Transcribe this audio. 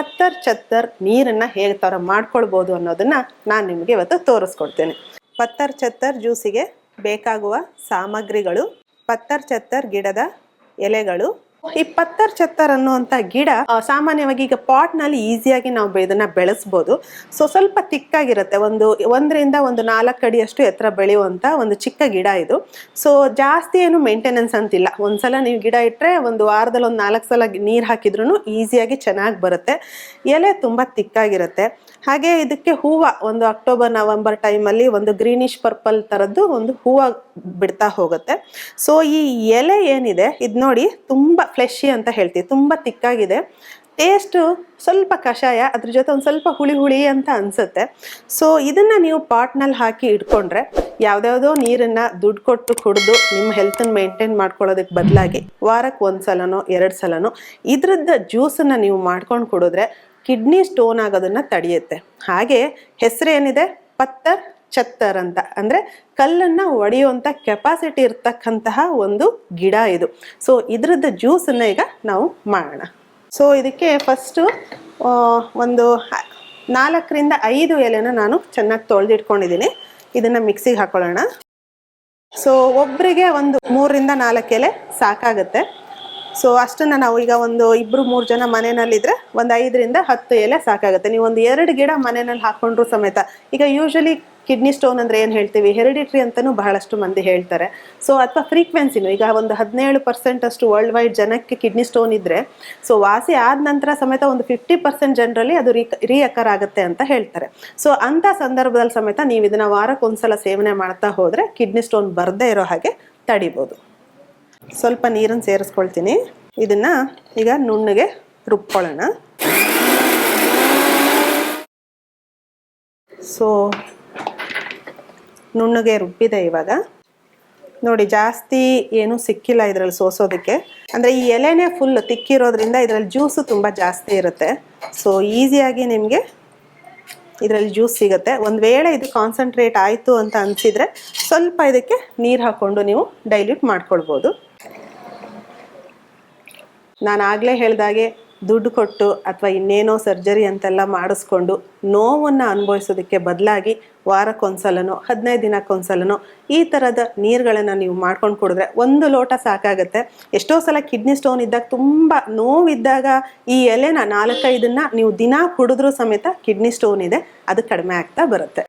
ಪತ್ತರ್ ಚತ್ತರ್ ನೀರನ್ನು ಹೇಗೆ ಥರ ಮಾಡ್ಕೊಳ್ಬೋದು ಅನ್ನೋದನ್ನು ನಾನು ನಿಮಗೆ ಇವತ್ತು ತೋರಿಸ್ಕೊಡ್ತೇನೆ. ಪತ್ತರ್ ಚತ್ತರ್ ಜ್ಯೂಸಿಗೆ ಬೇಕಾಗುವ ಸಾಮಗ್ರಿಗಳು: ಪತ್ತರ್ ಚತ್ತರ್ ಗಿಡದ ಎಲೆಗಳು. ಈ ಪತ್ತರ್ ಚತ್ತರ್ ಅನ್ನುವಂಥ ಗಿಡ ಸಾಮಾನ್ಯವಾಗಿ ಈಗ ಪಾಟ್ನಲ್ಲಿ ಈಸಿಯಾಗಿ ನಾವು ಇದನ್ನ ಬೆಳೆಸ್ಬೋದು. ಸ್ವಲ್ಪ ತಿಕ್ಕಾಗಿರುತ್ತೆ, 1ರಿಂದ 4 ಅಡಿಯಷ್ಟು ಎತ್ತರ ಬೆಳೆಯುವಂಥ ಒಂದು ಚಿಕ್ಕ ಗಿಡ ಇದು. ಜಾಸ್ತಿ ಏನು ಮೇಂಟೆನೆನ್ಸ್ ಅಂತಿಲ್ಲ. ಒಂದ್ಸಲ ನೀವು ಗಿಡ ಇಟ್ಟರೆ ಒಂದು ವಾರದಲ್ಲಿ 4 ಸಲ ನೀರು ಹಾಕಿದ್ರೂ ಈಸಿಯಾಗಿ ಚೆನ್ನಾಗಿ ಬರುತ್ತೆ. ಎಲೆ ತುಂಬ ತಿಕ್ಕಾಗಿರುತ್ತೆ. ಹಾಗೆ ಇದಕ್ಕೆ ಹೂವು ಒಂದು ಅಕ್ಟೋಬರ್ ನವೆಂಬರ್ ಟೈಮಲ್ಲಿ ಒಂದು ಗ್ರೀನಿಶ್ ಪರ್ಪಲ್ ಥರದ್ದು ಒಂದು ಹೂವು ಬಿಡ್ತಾ ಹೋಗುತ್ತೆ. ಈ ಎಲೆ ಏನಿದೆ ಇದು ನೋಡಿ ತುಂಬ ಫ್ಲೆಶಿ ಅಂತ ಹೇಳ್ತೀವಿ, ತುಂಬ ತಿಕ್ಕಾಗಿದೆ. ಟೇಸ್ಟು ಸ್ವಲ್ಪ ಕಷಾಯ, ಅದ್ರ ಜೊತೆ ಒಂದು ಸ್ವಲ್ಪ ಹುಳಿ ಅಂತ ಅನಿಸುತ್ತೆ. ಇದನ್ನು ನೀವು ಪಾಟ್ನಲ್ಲಿ ಹಾಕಿ ಇಟ್ಕೊಂಡ್ರೆ ಯಾವುದ್ಯಾವುದೋ ನೀರನ್ನು ದುಡ್ಡು ಕೊಟ್ಟು ಕುಡಿದು ನಿಮ್ಮ ಹೆಲ್ತನ್ನು ಮೇಂಟೈನ್ ಮಾಡ್ಕೊಳ್ಳೋದಕ್ಕೆ ಬದಲಾಗಿ ವಾರಕ್ಕೆ 1 ಸಲನೋ 2 ಸಲನೋ ಇದ್ರದ್ದು ಜ್ಯೂಸನ್ನು ನೀವು ಮಾಡ್ಕೊಂಡು ಕುಡಿದ್ರೆ ಕಿಡ್ನಿ ಸ್ಟೋನ್ ಆಗೋದನ್ನು ತಡೆಯುತ್ತೆ. ಹಾಗೆ ಹೆಸರು ಏನಿದೆ ಪತ್ತರ್ ಚತ್ತರ್ ಅಂತ, ಅಂದರೆ ಕಲ್ಲನ್ನು ಒಡೆಯುವಂಥ ಕೆಪಾಸಿಟಿ ಇರ್ತಕ್ಕಂತಹ ಒಂದು ಗಿಡ ಇದು. ಇದ್ರದ್ದು ಜ್ಯೂಸನ್ನು ಈಗ ನಾವು ಮಾಡೋಣ. ಇದಕ್ಕೆ ಫಸ್ಟು ಒಂದು 4ರಿಂದ 5 ಎಲೆನ ನಾನು ಚೆನ್ನಾಗಿ ತೊಳೆದಿಟ್ಕೊಂಡಿದ್ದೀನಿ. ಇದನ್ನು ಮಿಕ್ಸಿಗೆ ಹಾಕೊಳ್ಳೋಣ. ಒಬ್ಬರಿಗೆ ಒಂದು 3ರಿಂದ 4 ಎಲೆ ಸಾಕಾಗುತ್ತೆ. ಅಷ್ಟನ್ನು ನಾವು ಈಗ ಒಂದು 2-3 ಜನ ಮನೆಯಲ್ಲಿದ್ದರೆ ಒಂದು 5ರಿಂದ 10 ಎಲೆ ಸಾಕಾಗುತ್ತೆ. ನೀವು ಒಂದು 2 ಗಿಡ ಮನೆಯಲ್ಲಿ ಹಾಕ್ಕೊಂಡ್ರು ಸಮೇತ. ಈಗ ಯೂಶಲಿ ಕಿಡ್ನಿ ಸ್ಟೋನ್ ಅಂದರೆ ಏನು ಹೇಳ್ತೀವಿ, ಹೆರಿಡಿಟ್ರಿ ಅಂತಲೂ ಬಹಳಷ್ಟು ಮಂದಿ ಹೇಳ್ತಾರೆ. ಅಥವಾ ಫ್ರೀಕ್ವೆನ್ಸಿನೂ ಈಗ ಒಂದು 17% ಅಷ್ಟು ವರ್ಲ್ಡ್ ವೈಡ್ ಜನಕ್ಕೆ ಕಿಡ್ನಿ ಸ್ಟೋನ್ ಇದ್ದರೆ ವಾಸಿ ಆದ ನಂತರ ಸಮೇತ ಒಂದು 50% ಜನರಲ್ಲಿ ಅದು ರೀಅಕರ್ ಆಗುತ್ತೆ ಅಂತ ಹೇಳ್ತಾರೆ. ಅಂಥ ಸಂದರ್ಭದಲ್ಲಿ ಸಮೇತ ನೀವು ಇದನ್ನು ವಾರಕ್ಕೆ 1 ಸಲ ಸೇವನೆ ಮಾಡ್ತಾ ಹೋದರೆ ಕಿಡ್ನಿ ಸ್ಟೋನ್ ಬರದೇ ಇರೋ ಹಾಗೆ ತಡಿಬೋದು. ಸ್ವಲ್ಪ ನೀರನ್ನು ಸೇರಿಸ್ಕೊಳ್ತೀನಿ. ಇದನ್ನು ಈಗ ನುಣ್ಣಗೆ ರುಬ್ಕೊಳ್ಳೋಣ. ನುಣ್ಣಗೆ ರುಬ್ಬಿದೆ. ಇವಾಗ ನೋಡಿ ಜಾಸ್ತಿ ಏನೂ ಸಿಕ್ಕಿಲ್ಲ ಇದರಲ್ಲಿ ಸೋಸೋದಕ್ಕೆ. ಅಂದರೆ ಈ ಎಲೆನೇ ಫುಲ್ ತಿಕ್ಕಿರೋದ್ರಿಂದ ಇದರಲ್ಲಿ ಜ್ಯೂಸು ತುಂಬ ಜಾಸ್ತಿ ಇರುತ್ತೆ. ಈಸಿಯಾಗಿ ನಿಮಗೆ ಇದರಲ್ಲಿ ಜ್ಯೂಸ್ ಸಿಗುತ್ತೆ. ಒಂದು ವೇಳೆ ಇದು ಕಾನ್ಸಂಟ್ರೇಟ್ ಆಯಿತು ಅಂತ ಅನಿಸಿದರೆ ಸ್ವಲ್ಪ ಇದಕ್ಕೆ ನೀರು ಹಾಕ್ಕೊಂಡು ನೀವು ಡೈಲ್ಯೂಟ್ ಮಾಡ್ಕೊಳ್ಬೋದು. ನಾನು ಆಗಲೇ ಹೇಳಿದಾಗೆ ದುಡ್ಡು ಕೊಟ್ಟು ಅಥವಾ ಇನ್ನೇನೋ ಸರ್ಜರಿ ಅಂತೆಲ್ಲ ಮಾಡಿಸ್ಕೊಂಡು ನೋವನ್ನು ಅನುಭವಿಸೋದಕ್ಕೆ ಬದಲಾಗಿ ವಾರಕ್ಕೆ 1 ಸಲನೋ 15 ದಿನಕ್ಕೆ 1 ಸಲನೋ ಈ ಥರದ ನೀರುಗಳನ್ನು ನೀವು ಮಾಡ್ಕೊಂಡು ಕುಡಿದ್ರೆ 1 ಲೋಟ ಸಾಕಾಗುತ್ತೆ. ಎಷ್ಟೋ ಸಲ ಕಿಡ್ನಿ ಸ್ಟೋನ್ ಇದ್ದಾಗ ತುಂಬ ನೋವಿದ್ದಾಗ ಈ ಎಲೆನ 4-5 ನೀವು ದಿನ ಕುಡಿದ್ರೂ ಸಮೇತ ಕಿಡ್ನಿ ಸ್ಟೋನ್ ಇದೆ ಅದು ಕಡಿಮೆ ಆಗ್ತಾ ಬರುತ್ತೆ.